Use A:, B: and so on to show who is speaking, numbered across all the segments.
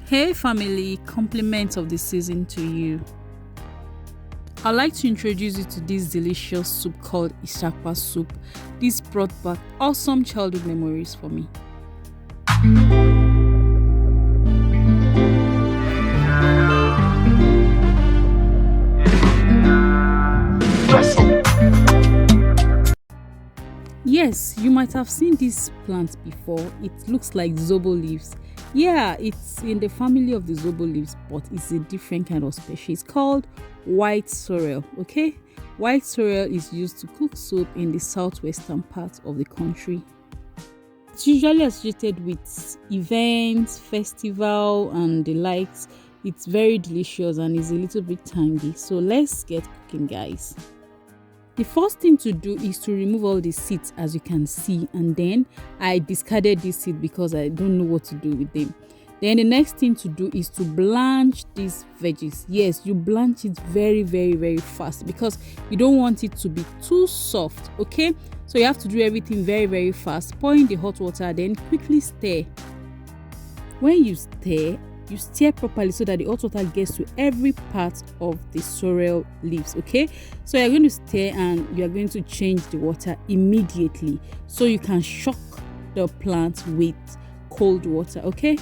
A: Hey family, compliments of the season to you. I'd like to introduce you to this delicious soup called Isapa soup. This brought back awesome childhood memories for me. Yes, you might have seen this plant before. It looks like Zobo leaves. Yeah, it's in the family of the Zobo leaves, but it's a different kind of species called white sorrel. Okay, white sorrel is used to cook soup in the southwestern part of the country. It's usually associated with events, festival, and the likes. It's very delicious and is a little bit tangy. So let's get cooking, guys. The first thing to do is to remove all the seeds, as you can see, and then I discarded this seed because I don't know what to do with them. Then the next thing to do is to blanch these veggies. Yes, you blanch it very fast because you don't want it to be too soft. Okay, so you have to do everything very fast. Pour in the hot water, then quickly stir. When you stir properly so that the hot water gets to every part of the sorrel leaves. Okay, so you're going to stir and you're going to change the water immediately so you can shock the plant with cold water. Okay,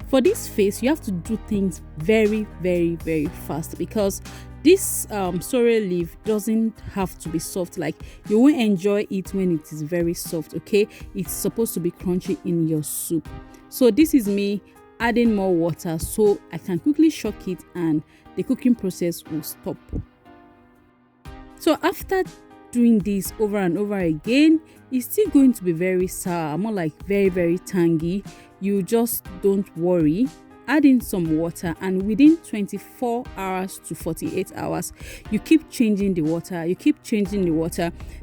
A: for this phase you have to do things very fast because this sorrel leaf doesn't have to be soft. Like, you won't enjoy it when it is very soft. Okay, it's supposed to be crunchy in your soup. So this is me adding more water so I can quickly shock it and the cooking process will stop. So after doing this over and over again, it's still going to be very sour, more like very tangy. You just don't worry. Add in some water and within 24 hours to 48 hours, you keep changing the water.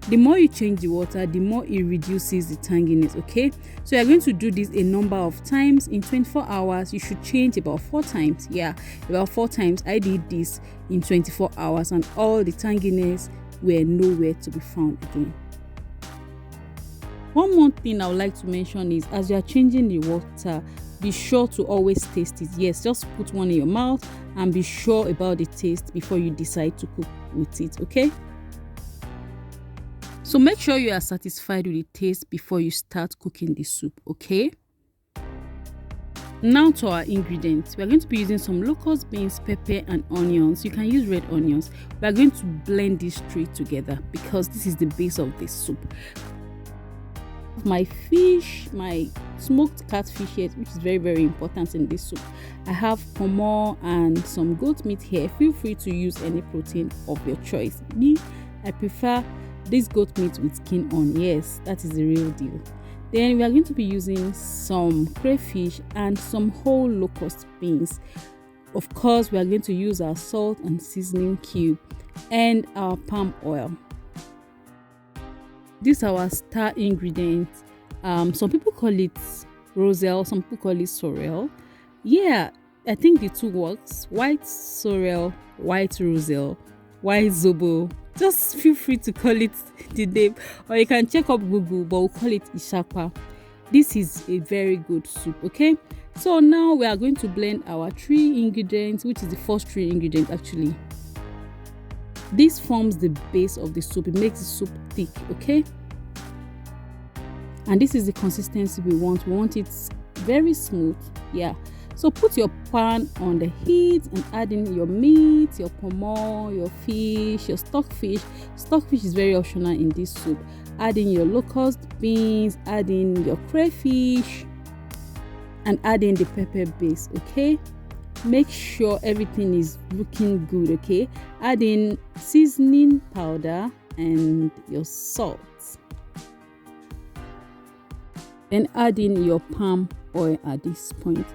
A: The more you change the water, the more it reduces the tanginess. Okay, so you're going to do this a number of times. In 24 hours, you should change about 4 times. Yeah, about 4 times. I did this in 24 hours and all the tanginess were nowhere to be found again. One more thing I would like to mention is, as you are changing the water, be sure to always taste it. Yes, just put one in your mouth and be sure about the taste before you decide to cook with it. Okay, so make sure you are satisfied with the taste before you start cooking the soup. Okay, now to our ingredients. We are going to be using some locust beans, pepper and onions. You can use red onions. We are going to blend these 3 together because this is the base of this soup. My fish, my smoked catfish here, which is very important in this soup. I have pomo and some goat meat here. Feel free to use any protein of your choice. Me, I prefer this goat meat with skin on. Yes, that is the real deal. Then we are going to be using some crayfish and some whole locust beans. Of course, we are going to use our salt and seasoning cube and our palm oil. This is our star ingredient. Some people call it roselle, some people call it sorrel. Yeah, I think the two works. White sorrel, white roselle, white zobo. Just feel free to call it the name, or you can check up Google, but we'll call it Isapa. This is a very good soup. Okay, so now we are going to blend our 3 ingredients, which is the first 3 ingredients actually. This forms the base of the soup. It makes the soup thick. Okay, and this is the consistency we want. We want it very smooth. Yeah, so put your pan on the heat and add in your meat, your pomo, your fish, your stockfish. Stockfish is very optional in this soup. Add in your locust beans, add in your crayfish and add in the pepper base. Okay, make sure everything is looking good. Okay, add in seasoning powder and your salt, then add in your palm oil. At this point,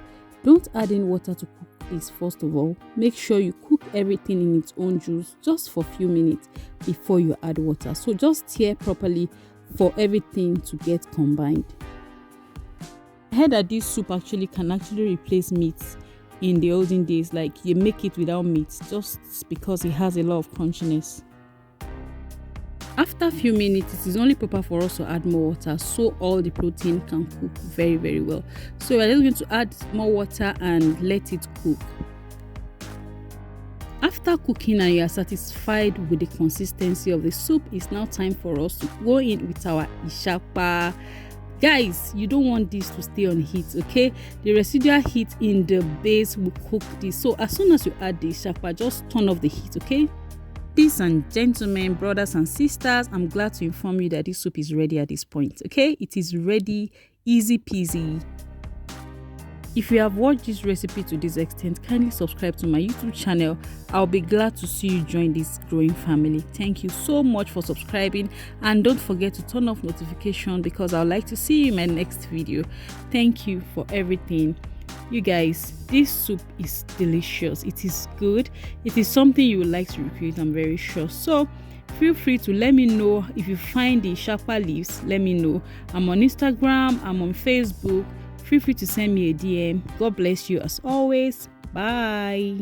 A: don't add in water to cook this. First of all, make sure you cook everything in its own juice just for a few minutes before you add water. So just stir properly for everything to get combined. I heard that this soup can actually replace meat in the olden days. Like, you make it without meat just because it has a lot of crunchiness. After a few minutes, it is only proper for us to add more water so all the protein can cook very, very well. So we're just going to add more water and let it cook. After cooking and you are satisfied with the consistency of the soup, it's now time for us to go in with our Isapa. Guys, you don't want this to stay on heat, okay? The residual heat in the base will cook this. So as soon as you add the Isapa, just turn off the heat, okay? Ladies and gentlemen, brothers and sisters, I'm glad to inform you that this soup is ready at this point, okay? It is ready, easy peasy. If you have watched this recipe to this extent, kindly subscribe to my YouTube channel. I'll be glad to see you join this growing family. Thank you so much for subscribing, and don't forget to turn off notification because I'd like to see you in my next video. Thank you for everything. You guys, this soup is delicious. It is good. It is something you would like to repeat, I'm very sure. So feel free to let me know if you find the Isapa leaves. Let me know. I'm on Instagram, I'm on Facebook. Feel free to send me a DM. God bless you as always. Bye.